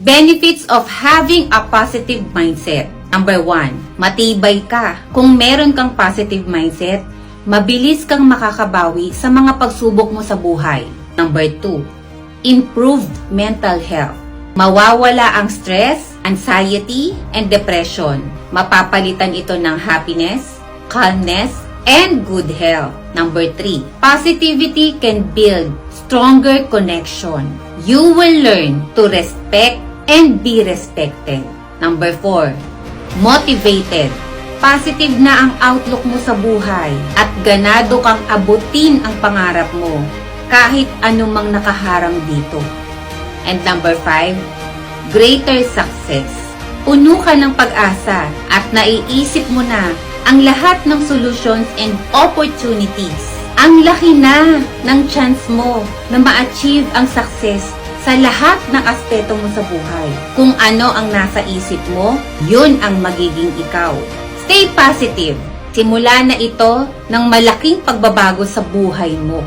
Benefits of having a positive mindset. Number 1, matibay ka. Kung meron kang positive mindset, mabilis kang makakabawi sa mga pagsubok mo sa buhay. Number 2, improved mental health. Mawawala ang stress, anxiety, and depression. Mapapalitan ito ng happiness, calmness, and good health. Number 3, positivity can build stronger connection. You will learn to respect and be respected. Number 4, motivated. Positive na ang outlook mo sa buhay at ganado kang abutin ang pangarap mo kahit anumang nakaharang dito. And number 5, greater success. Puno ka ng pag-asa at naiisip mo na ang lahat ng solutions and opportunities. Ang laki na ng chance mo na ma-achieve ang success sa lahat ng aspeto mo sa buhay. Kung ano ang nasa isip mo, yun ang magiging ikaw. Stay positive. Simula na ito ng malaking pagbabago sa buhay mo.